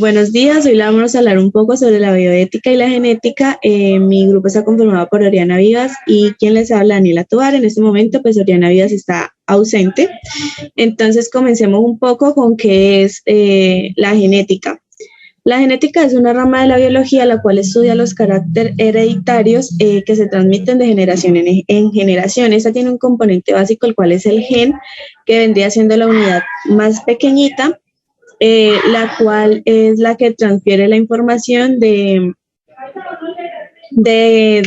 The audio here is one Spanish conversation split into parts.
Buenos días, hoy vamos a hablar un poco sobre la bioética y la genética. Mi grupo está conformado por Oriana Vivas y quien les habla, Daniela Tovar. En este momento, pues Oriana Vivas está ausente. Entonces, comencemos un poco con qué es la genética. La genética es una rama de la biología la cual estudia los caracteres hereditarios que se transmiten de generación en generación. Esta tiene un componente básico, el cual es el gen, que vendría siendo la unidad más pequeñita, la cual es la que transfiere la información de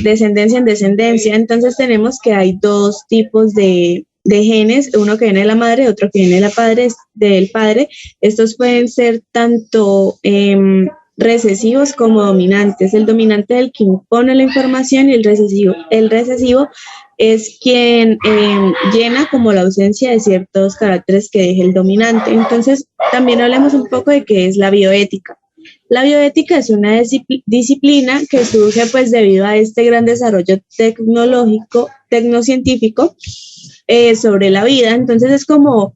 descendencia en descendencia. Entonces tenemos que hay dos tipos de genes, uno que viene de la madre, otro que viene del padre. Estos pueden ser tanto recesivos como dominantes. El dominante es el que impone la información y el recesivo es quien llena como la ausencia de ciertos caracteres que deja el dominante. Entonces, también hablemos un poco de qué es la bioética. La bioética es una disciplina que surge pues debido a este gran desarrollo tecnológico, tecnocientífico sobre la vida. Entonces es como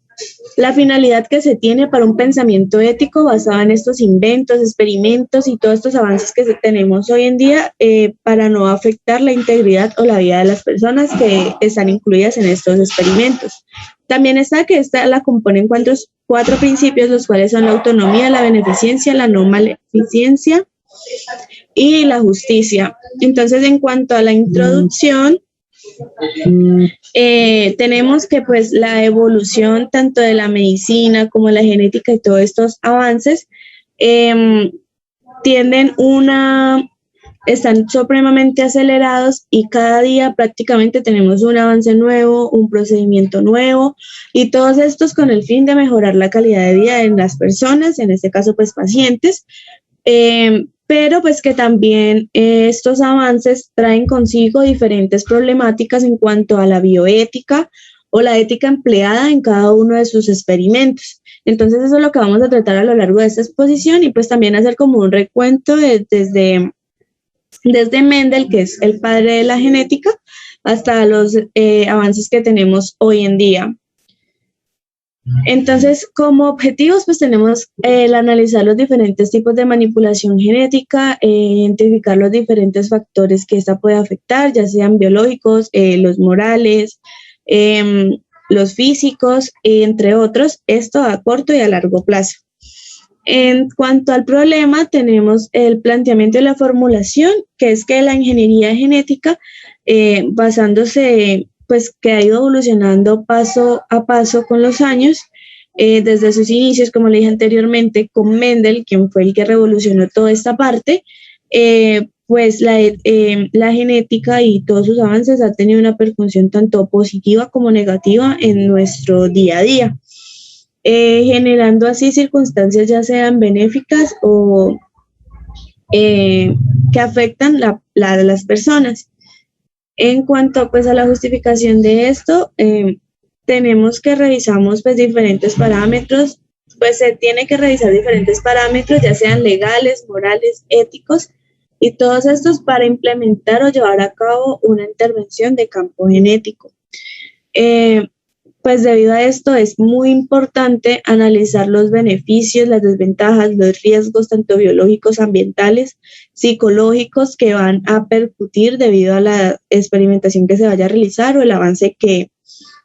la finalidad que se tiene para un pensamiento ético basado en estos inventos, experimentos y todos estos avances que tenemos hoy en día para no afectar la integridad o la vida de las personas que están incluidas en estos experimentos. También está que esta la componen cuatro principios, los cuales son la autonomía, la beneficencia, la no maleficencia y la justicia. Entonces, en cuanto a la introducción, tenemos que pues la evolución tanto de la medicina como la genética y todos estos avances están supremamente acelerados y cada día prácticamente tenemos un avance nuevo, un procedimiento nuevo y todos estos con el fin de mejorar la calidad de vida de las personas, en este caso pues pacientes, pero pues que también estos avances traen consigo diferentes problemáticas en cuanto a la bioética o la ética empleada en cada uno de sus experimentos. Entonces eso es lo que vamos a tratar a lo largo de esta exposición y pues también hacer como un recuento desde Mendel, que es el padre de la genética, hasta los avances que tenemos hoy en día. Entonces, como objetivos, pues tenemos el analizar los diferentes tipos de manipulación genética, identificar los diferentes factores que esta puede afectar, ya sean biológicos, los morales, los físicos, entre otros, esto a corto y a largo plazo. En cuanto al problema, tenemos el planteamiento de la formulación, que es que la ingeniería genética, basándose, pues que ha ido evolucionando paso a paso con los años, desde sus inicios, como le dije anteriormente, con Mendel, quien fue el que revolucionó toda esta parte, pues la genética y todos sus avances han tenido una percusión tanto positiva como negativa en nuestro día a día. Generando así circunstancias ya sean benéficas o que afectan las personas. En cuanto pues a la justificación de esto, tenemos que revisamos pues diferentes parámetros, pues se tiene que revisar diferentes parámetros, ya sean legales, morales, éticos, y todos estos para implementar o llevar a cabo una intervención de campo genético. Pues debido a esto es muy importante analizar los beneficios, las desventajas, los riesgos tanto biológicos, ambientales, psicológicos que van a percutir debido a la experimentación que se vaya a realizar o el avance que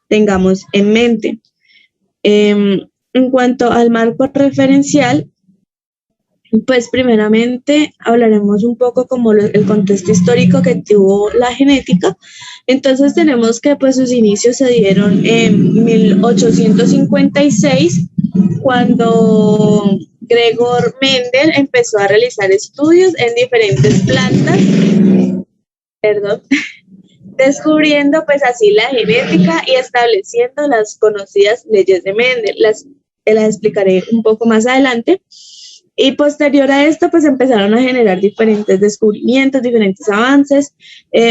tengamos en mente. En cuanto al marco referencial, pues primeramente hablaremos un poco como el contexto histórico que tuvo la genética. Entonces tenemos que pues sus inicios se dieron en 1856 cuando Gregor Mendel empezó a realizar estudios en diferentes plantas, descubriendo pues así la genética y estableciendo las conocidas leyes de Mendel. Las explicaré un poco más adelante. Y posterior a esto, pues empezaron a generar diferentes descubrimientos, diferentes avances.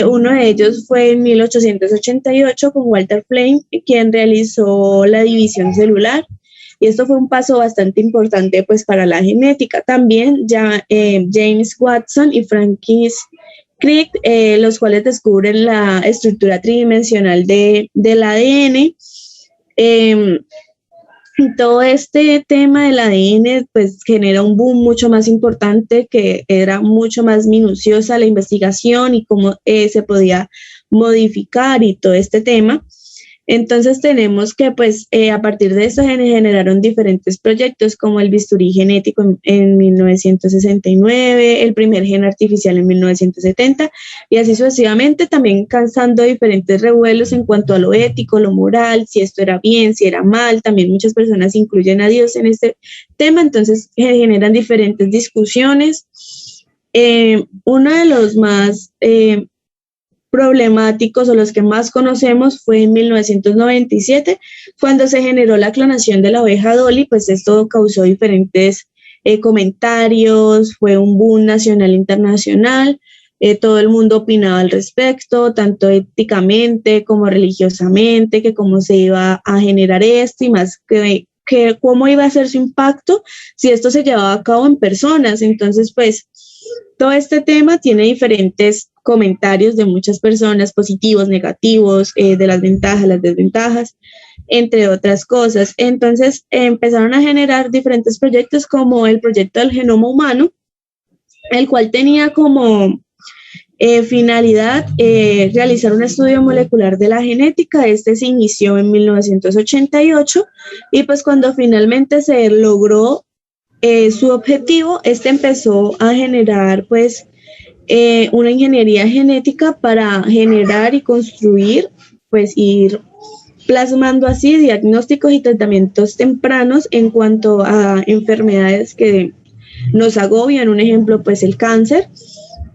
Uno de ellos fue en 1888 con Walter Flame, quien realizó la división celular. Y esto fue un paso bastante importante pues para la genética. También ya James Watson y Francis Crick, los cuales descubren la estructura tridimensional del ADN. todo este tema del ADN pues genera un boom mucho más importante, que era mucho más minuciosa la investigación y cómo se podía modificar y todo este tema. Entonces tenemos que pues a partir de esto se generaron diferentes proyectos como el bisturí genético en 1969, el primer gen artificial en 1970 y así sucesivamente, también causando diferentes revuelos en cuanto a lo ético, lo moral, si esto era bien, si era mal. También muchas personas incluyen a Dios en este tema, entonces generan diferentes discusiones. Uno de los más problemáticos o los que más conocemos fue en 1997, cuando se generó la clonación de la oveja Dolly. Pues esto causó diferentes comentarios, fue un boom nacional e internacional, todo el mundo opinaba al respecto, tanto éticamente como religiosamente, que cómo se iba a generar esto y más que cómo iba a ser su impacto si esto se llevaba a cabo en personas. Entonces, pues, todo este tema tiene diferentes comentarios de muchas personas, positivos, negativos, de las ventajas, las desventajas, entre otras cosas. Entonces empezaron a generar diferentes proyectos como el proyecto del genoma humano, el cual tenía como finalidad realizar un estudio molecular de la genética. Este se inició en 1988 y pues cuando finalmente se logró su objetivo, este empezó a generar pues una ingeniería genética para generar y construir, pues ir plasmando así diagnósticos y tratamientos tempranos en cuanto a enfermedades que nos agobian. Un ejemplo, pues el cáncer.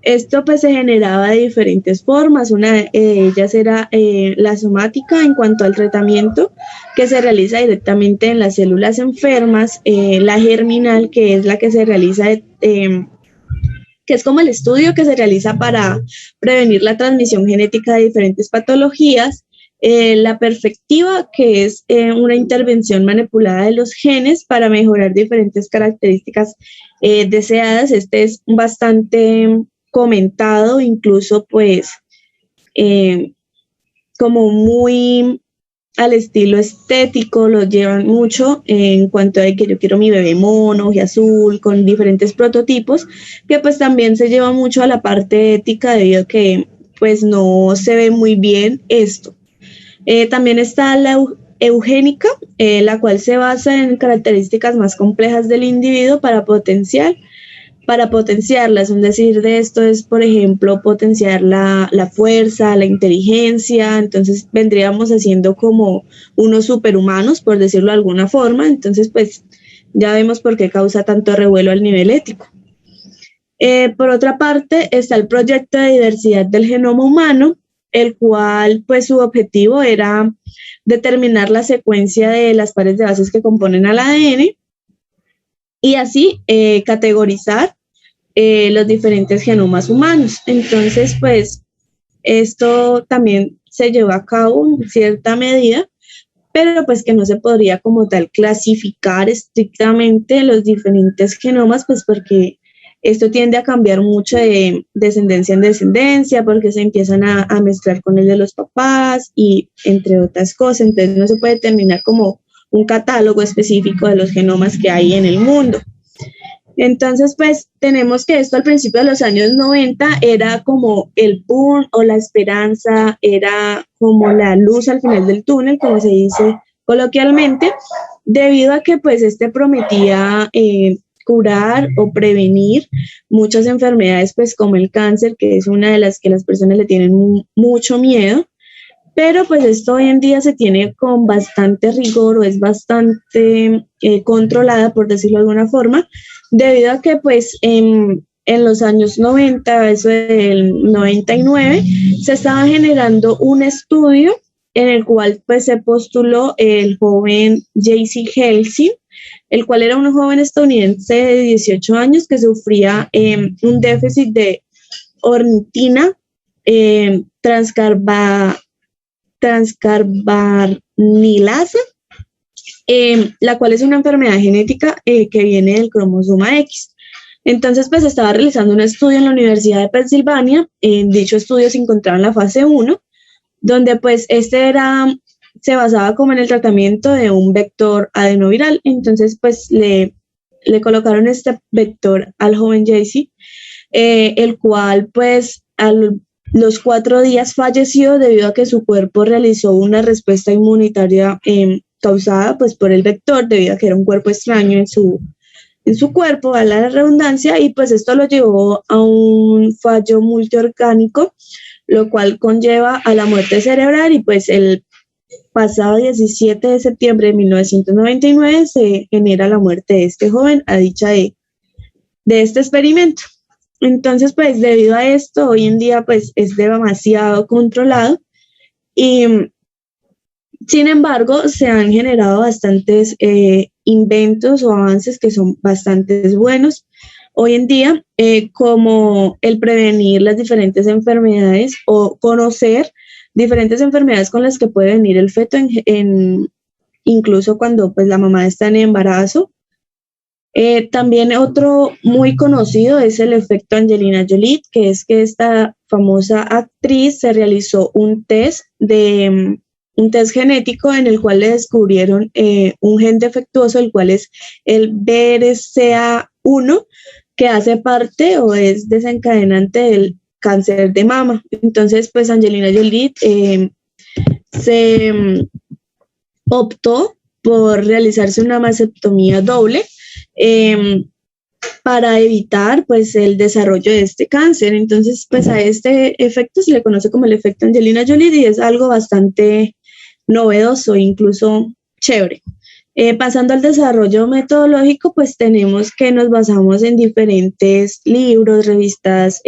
Esto pues se generaba de diferentes formas. Una de ellas era la somática en cuanto al tratamiento que se realiza directamente en las células enfermas, la germinal, que es la que se realiza que es como el estudio que se realiza para prevenir la transmisión genética de diferentes patologías, la perfectiva, que es una intervención manipulada de los genes para mejorar diferentes características deseadas. Este es bastante comentado, incluso pues como muy al estilo estético, lo llevan mucho en cuanto a que yo quiero mi bebé mono y azul con diferentes prototipos, que pues también se lleva mucho a la parte ética debido a que pues no se ve muy bien esto. También está la eugénica, la cual se basa en características más complejas del individuo para potenciarlas. Un decir de esto es, por ejemplo, potenciar la fuerza, la inteligencia. Entonces vendríamos haciendo como unos superhumanos, por decirlo de alguna forma. Entonces, pues ya vemos por qué causa tanto revuelo al nivel ético. Por otra parte, está el proyecto de diversidad del genoma humano, el cual, pues, su objetivo era determinar la secuencia de las pares de bases que componen al ADN y así categorizar los diferentes genomas humanos. Entonces, pues, esto también se lleva a cabo en cierta medida, pero pues que no se podría como tal clasificar estrictamente los diferentes genomas, pues porque esto tiende a cambiar mucho de descendencia en descendencia, porque se empiezan a mezclar con el de los papás y entre otras cosas. Entonces no se puede determinar como un catálogo específico de los genomas que hay en el mundo. Entonces, pues tenemos que esto al principio de los años 90 era como el boom o la esperanza, era como la luz al final del túnel, como se dice coloquialmente, debido a que pues este prometía curar o prevenir muchas enfermedades, pues como el cáncer, que es una de las que las personas le tienen mucho miedo. Pero pues esto hoy en día se tiene con bastante rigor o es bastante controlada, por decirlo de alguna forma, debido a que pues en los años 90, eso del 99, se estaba generando un estudio en el cual pues se postuló el joven J.C. Halsey, el cual era un joven estadounidense de 18 años que sufría un déficit de ornitina transcarbamilasa, la cual es una enfermedad genética que viene del cromosoma X. Entonces, pues estaba realizando un estudio en la Universidad de Pensilvania. En dicho estudio se encontraba en la fase 1, donde pues este era se basaba como en el tratamiento de un vector adenoviral. Entonces, pues le colocaron este vector al joven Jaycee, el cual pues los 4 días falleció debido a que su cuerpo realizó una respuesta inmunitaria causada pues por el vector, debido a que era un cuerpo extraño en su cuerpo, a la redundancia, y pues esto lo llevó a un fallo multiorgánico, lo cual conlleva a la muerte cerebral. Y pues el pasado 17 de septiembre de 1999 se genera la muerte de este joven a dicha de este experimento. Entonces, pues debido a esto, hoy en día pues es demasiado controlado, y sin embargo se han generado bastantes inventos o avances que son bastante buenos hoy en día, como el prevenir las diferentes enfermedades o conocer diferentes enfermedades con las que puede venir el feto incluso cuando pues la mamá está en embarazo. También otro muy conocido es el efecto Angelina Jolie, que es que esta famosa actriz se realizó un test genético en el cual le descubrieron un gen defectuoso, el cual es el BRCA1, que hace parte o es desencadenante del cáncer de mama. Entonces, pues Angelina Jolie se optó por realizarse una mastectomía doble para evitar pues el desarrollo de este cáncer. Entonces, pues a este efecto se le conoce como el efecto Angelina Jolie, y es algo bastante novedoso, incluso chévere. Pasando al desarrollo metodológico, pues tenemos que nos basamos en diferentes libros, revistas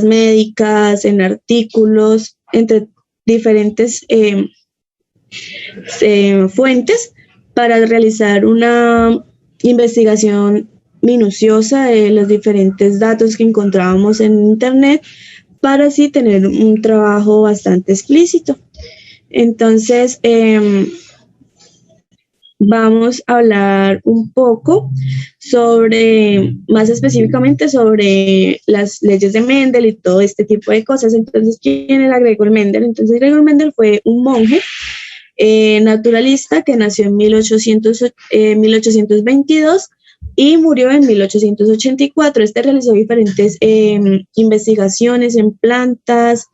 médicas, en artículos, entre diferentes fuentes, para realizar una investigación minuciosa de los diferentes datos que encontrábamos en internet, para así tener un trabajo bastante explícito. Entonces, vamos a hablar un poco más específicamente sobre las leyes de Mendel y todo este tipo de cosas. Entonces, ¿quién era Gregor Mendel? Entonces, Gregor Mendel fue un monje naturalista que nació en 1822 y murió en 1884. Este realizó diferentes investigaciones en plantas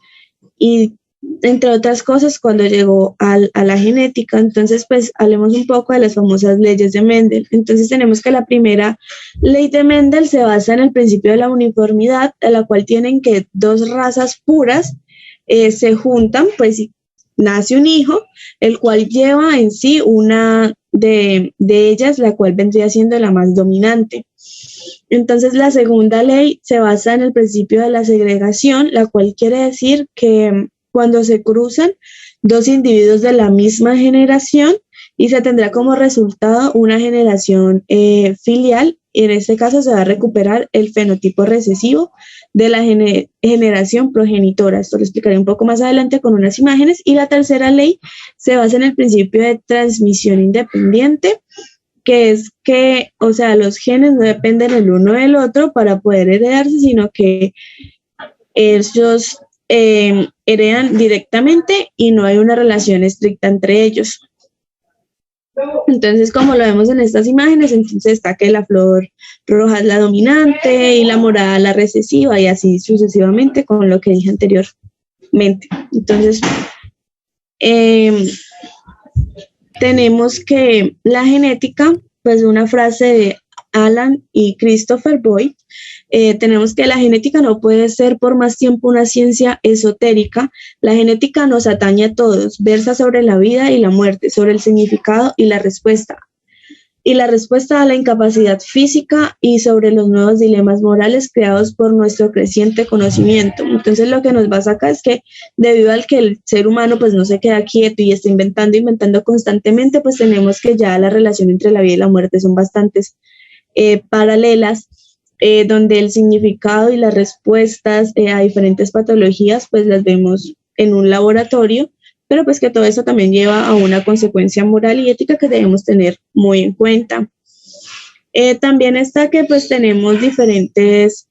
y entre otras cosas cuando llegó a la genética. Entonces, pues hablemos un poco de las famosas leyes de Mendel. Entonces tenemos que la primera ley de Mendel se basa en el principio de la uniformidad, a la cual tienen que 2 razas puras se juntan, pues nace un hijo, el cual lleva en sí una de ellas, la cual vendría siendo la más dominante. Entonces, la segunda ley se basa en el principio de la segregación, la cual quiere decir que cuando se cruzan 2 individuos de la misma generación, y se tendrá como resultado una generación filial, y en este caso se va a recuperar el fenotipo recesivo de la generación progenitora. Esto lo explicaré un poco más adelante con unas imágenes. Y la tercera ley se basa en el principio de transmisión independiente, que es que, o sea, los genes no dependen el uno del otro para poder heredarse, sino que ellos heredan directamente y no hay una relación estricta entre ellos. Entonces, como lo vemos en estas imágenes, entonces está que la flor roja es la dominante y la morada la recesiva, y así sucesivamente con lo que dije anteriormente. Entonces, tenemos que la genética, pues una frase de Alan y Christopher Boyd, tenemos que la genética no puede ser por más tiempo una ciencia esotérica. La genética nos atañe a todos, versa sobre la vida y la muerte, sobre el significado y la respuesta a la incapacidad física, y sobre los nuevos dilemas morales creados por nuestro creciente conocimiento. Entonces, lo que nos basa acá es que debido al que el ser humano pues no se queda quieto y está inventando constantemente, pues tenemos que ya la relación entre la vida y la muerte son bastantes paralelas, donde el significado y las respuestas a diferentes patologías pues las vemos en un laboratorio, pero pues que todo eso también lleva a una consecuencia moral y ética que debemos tener muy en cuenta. También está que pues tenemos diferentes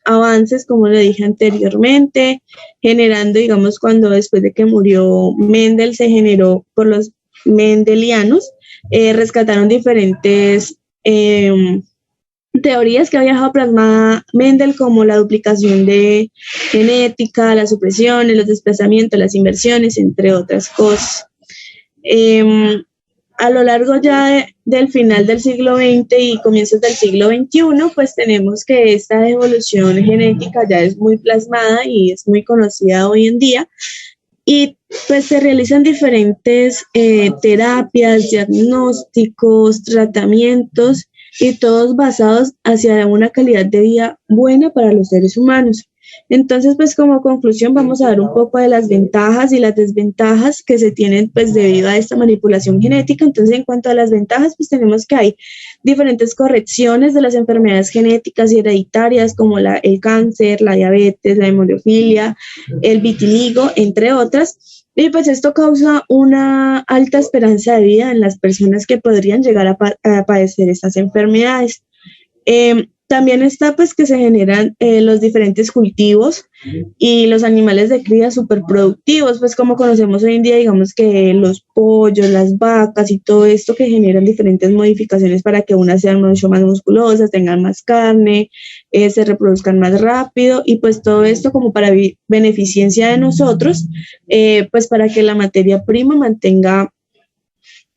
avances, como le dije anteriormente, generando, digamos, cuando después de que murió Mendel se generó por los mendelianos, rescataron diferentes teorías que había dejado plasmada Mendel, como la duplicación de genética, las supresiones, los desplazamientos, las inversiones, entre otras cosas. A lo largo ya del final del siglo XX y comienzos del siglo XXI, pues tenemos que esta evolución genética ya es muy plasmada y es muy conocida hoy en día, y pues se realizan diferentes terapias, diagnósticos, tratamientos, y todos basados hacia una calidad de vida buena para los seres humanos. Entonces, pues como conclusión vamos a ver un poco de las ventajas y las desventajas que se tienen pues debido a esta manipulación genética. Entonces, en cuanto a las ventajas, pues tenemos que hay diferentes correcciones de las enfermedades genéticas y hereditarias como el cáncer, la diabetes, la hemofilia, el vitiligo, entre otras. Y pues esto causa una alta esperanza de vida en las personas que podrían llegar a padecer estas enfermedades. También está pues que se generan los diferentes cultivos y los animales de cría súper productivos, pues como conocemos hoy en día, digamos que los pollos, las vacas y todo esto que generan diferentes modificaciones para que unas sean mucho más musculosas, tengan más carne, se reproduzcan más rápido, y pues todo esto como para beneficencia de nosotros, pues para que la materia prima mantenga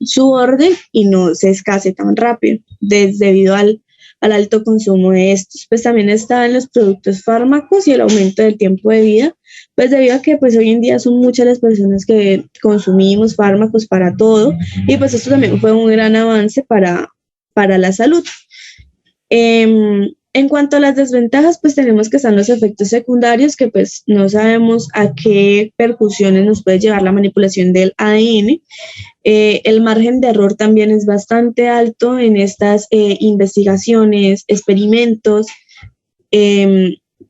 su orden y no se escase tan rápido debido al alto consumo de estos. Pues también están los productos fármacos y el aumento del tiempo de vida, pues debido a que pues hoy en día son muchas las personas que consumimos fármacos para todo, y pues esto también fue un gran avance para la salud. En cuanto a las desventajas, pues tenemos que están los efectos secundarios, que pues no sabemos a qué percusiones nos puede llevar la manipulación del ADN. El margen de error también es bastante alto en estas investigaciones, experimentos.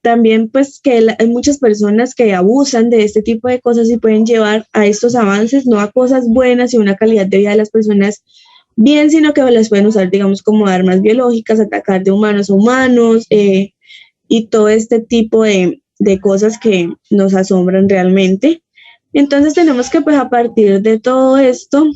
También pues que hay muchas personas que abusan de este tipo de cosas y pueden llevar a estos avances, no a cosas buenas y una calidad de vida de las personas bien, sino que las pueden usar, digamos, como armas biológicas, atacar de humanos a humanos, y todo este tipo de cosas que nos asombran realmente. Entonces tenemos que, pues, a partir de todo esto,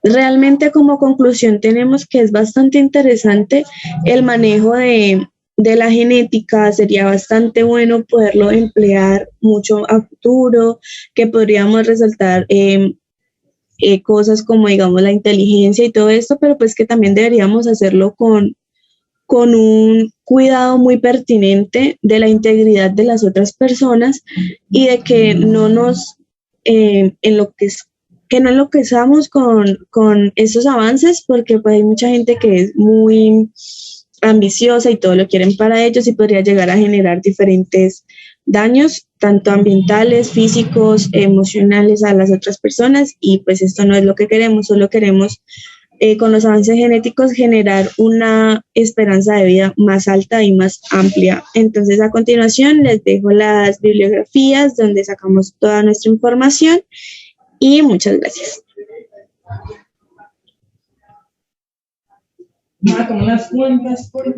realmente como conclusión tenemos que es bastante interesante el manejo de la genética. Sería bastante bueno poderlo emplear mucho a futuro, que podríamos resaltar cosas como, digamos, la inteligencia y todo esto, pero pues que también deberíamos hacerlo con un cuidado muy pertinente de la integridad de las otras personas, y de que no nos que no enloquezamos con esos avances, porque pues hay mucha gente que es muy ambiciosa y todo lo quieren para ellos, y podría llegar a generar diferentes daños, tanto ambientales, físicos, emocionales a las otras personas, y pues esto no es lo que queremos. Solo queremos con los avances genéticos generar una esperanza de vida más alta y más amplia. Entonces, a continuación les dejo las bibliografías donde sacamos toda nuestra información, y muchas gracias. Como las cuentas por